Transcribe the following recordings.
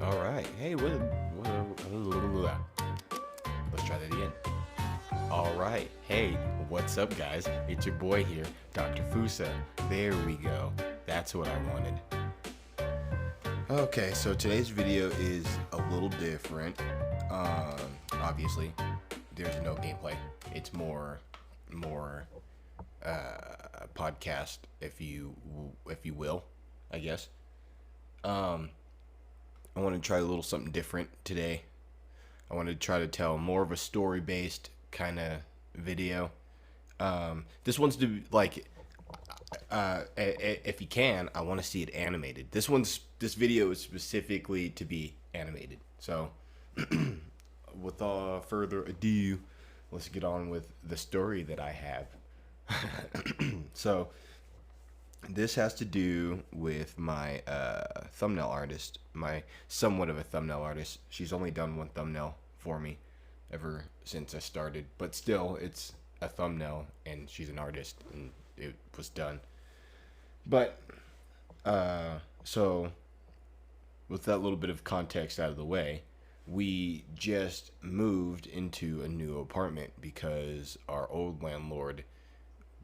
All right. Hey, let's try that again. All right. Hey, what's up, guys? It's your boy here, Dr. Fussa. There we go. That's what I wanted. Okay, so today's video is a little different. Obviously, there's no gameplay. It's more podcast, if you will, I guess. I want to try a little something different today. I want to try to tell more of a story-based kind of video. This one's to be like, if you can, I want to see it animated. This video is specifically to be animated. So, without further ado, let's get on with the story that I have. So, this has to do with my thumbnail artist, my somewhat of a thumbnail artist. She's only done one thumbnail for me ever since I started, but still, it's a thumbnail, and she's an artist, and it was done. But, so, with that little bit of context out of the way, we just moved into a new apartment because our old landlord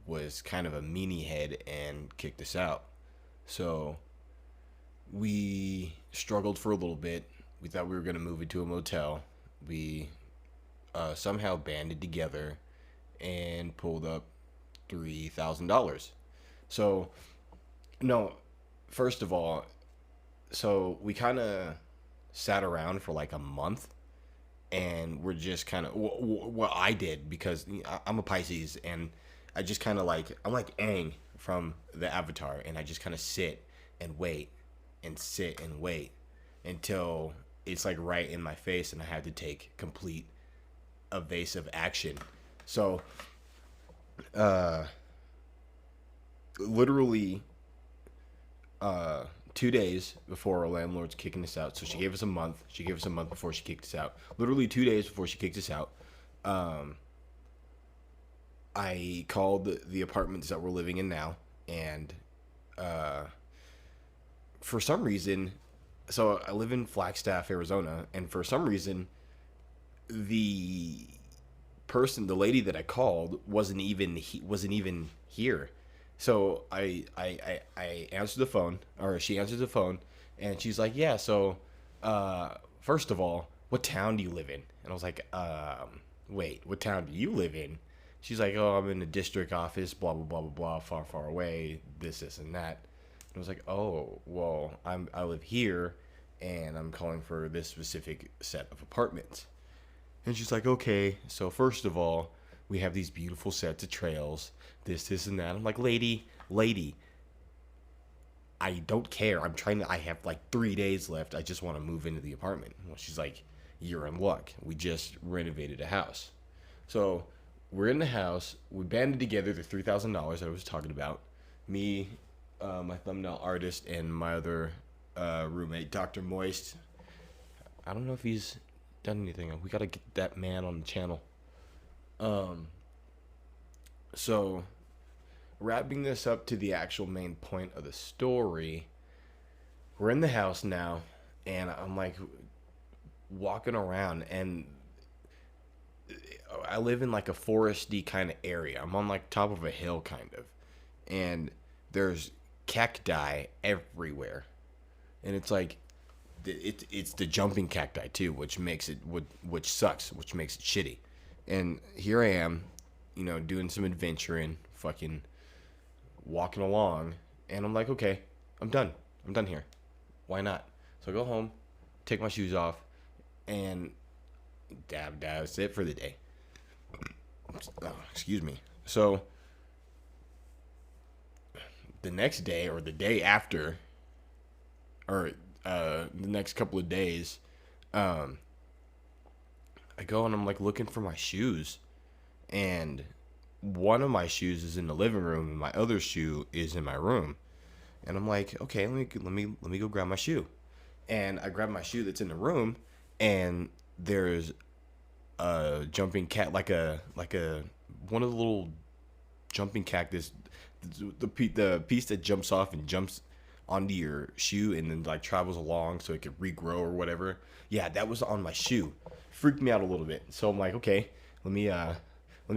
was kind of a meanie head and kicked us out. So we struggled for a little bit. We thought we were going to move into a motel. We somehow banded together and pulled up $3,000. So, no, first of all, so we kind of sat around for like a month, and we're just kind of, what I did, because I'm a Pisces, and I just kind of like, I'm like Aang from the Avatar, and I just kind of sit and wait and sit and wait until it's like right in my face, and I had to take complete evasive action. So, literally, 2 days before our landlord's kicking us out. So she gave us a month. She gave us a month before she kicked us out. Literally 2 days before she kicked us out. I called the apartments that we're living in now, and for some reason, so I live in Flagstaff, Arizona, and for some reason, the lady that I called wasn't even here. So I answered the phone, or she answered the phone, and she's like, "Yeah, so first of all, what town do you live in?" And I was like, "Wait, what town do you live in?" She's like, "Oh, I'm in the district office, blah, blah, blah, blah, blah, far, far away, this, and that." And I was like, "Oh, well, I live here, and I'm calling for this specific set of apartments." And she's like, "Okay, so first of all, we have these beautiful sets of trails, this, and that." I'm like, lady, I don't care. I have like 3 days left. I just want to move into the apartment. Well, she's like, "You're in luck. We just renovated a house." So we're in the house. We banded together the $3,000 that I was talking about. Me, my thumbnail artist, and my other roommate, Dr. Moist. I don't know if he's done anything. We gotta get that man on the channel. So, wrapping this up to the actual main point of the story, we're in the house now, and I'm like walking around, and I live in like a foresty kind of area. I'm on like top of a hill kind of, and there's cacti everywhere, and it's like it's the jumping cacti too, which makes it which sucks, which makes it shitty. And here I am, doing some adventuring, fucking walking along, and I'm like, okay, I'm done here. Why not? So I go home, take my shoes off, and that's it for the day. Oh, excuse me. So the next day, or the day after, or the next couple of days, I go and I'm like looking for my shoes, and one of my shoes is in the living room, and my other shoe is in my room. And I'm like, okay, let me go grab my shoe. And I grab my shoe that's in the room, and there's a jumping cat, like a one of the little jumping cactus, the piece that jumps off and jumps onto your shoe and then like travels along so it could regrow or whatever. Yeah, that was on my shoe. Freaked me out a little bit. So I'm like, okay, let me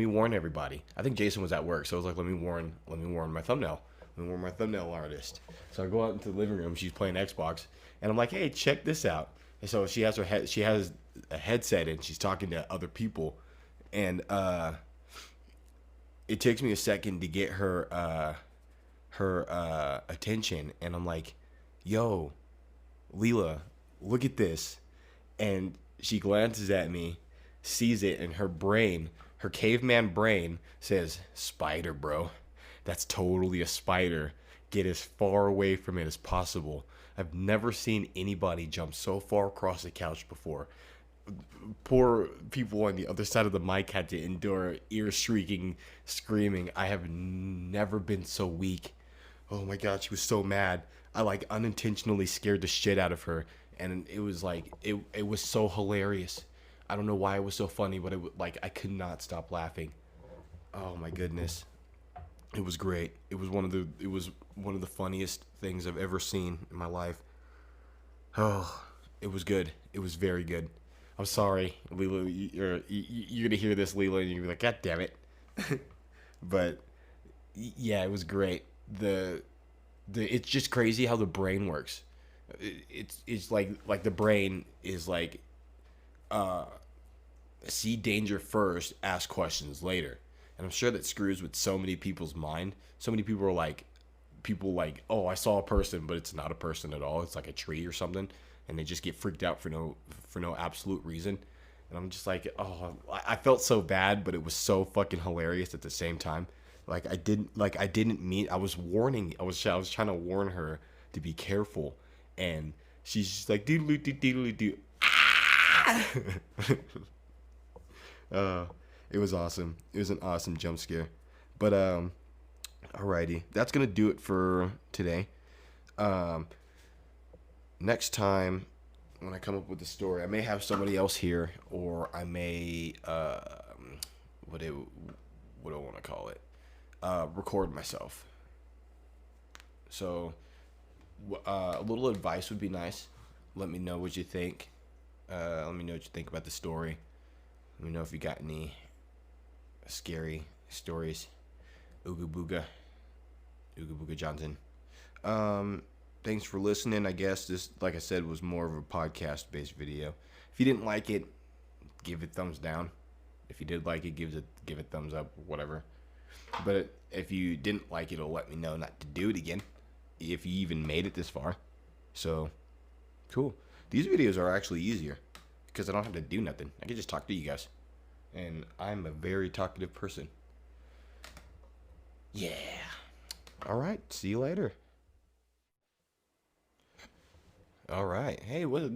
warn everybody. I think Jason was at work, so I was like, let me warn my thumbnail. Let me warn my thumbnail artist. So I go out into the living room. She's playing Xbox, and I'm like, hey, check this out. And so she has a headset and she's talking to other people, and it takes me a second to get her attention, and I'm like, yo, Leela, look at this. And she glances at me, sees it, and her caveman brain says, spider, bro. That's totally a spider. Get as far away from it as possible. I've never seen anybody jump so far across the couch before. Poor people on the other side of the mic had to endure ear shrieking, screaming. I have never been so weak. Oh my god, she was so mad. I like unintentionally scared the shit out of her, and it was like it was so hilarious. I don't know why it was so funny, but like I could not stop laughing. Oh my goodness. It was great. It was one of the funniest things I've ever seen in my life. Oh, it was good. It was very good. I'm sorry, Leela. You're gonna hear this, Leela, and you're gonna be like, God damn it. But yeah, it was great. The it's just crazy how the brain works. It's like the brain is like uh see danger first, ask questions later. And I'm sure that screws with so many people's mind. So many people like, oh, I saw a person, but it's not a person at all. It's like a tree or something, and they just get freaked out for no absolute reason. And I'm just like, oh, I felt so bad, but it was so fucking hilarious at the same time. I didn't mean. I was warning. I was trying to warn her to be careful, and she's just like doodly doo doodly doo. Ah! uh, it was awesome. It was an awesome jump scare. But alrighty, that's gonna do it for today. Um, Next time when I come up with a story, I may have somebody else here, or I may what do what do I want to call it? Record myself. So a little advice would be nice. Let me know what you think. Let me know what you think about the story. Let me know if you got any scary stories. Ooga booga. Ooga booga Johnson. Thanks for listening. I guess this, like I said, was more of a podcast based video. If you didn't like it, give it thumbs down. If you did like it, give it thumbs up, whatever. But if you didn't like it, it'll let me know not to do it again. If you even made it this far. So, cool. These videos are actually easier because I don't have to do nothing. I can just talk to you guys. And I'm a very talkative person. Yeah. All right. See you later. All right. Hey, what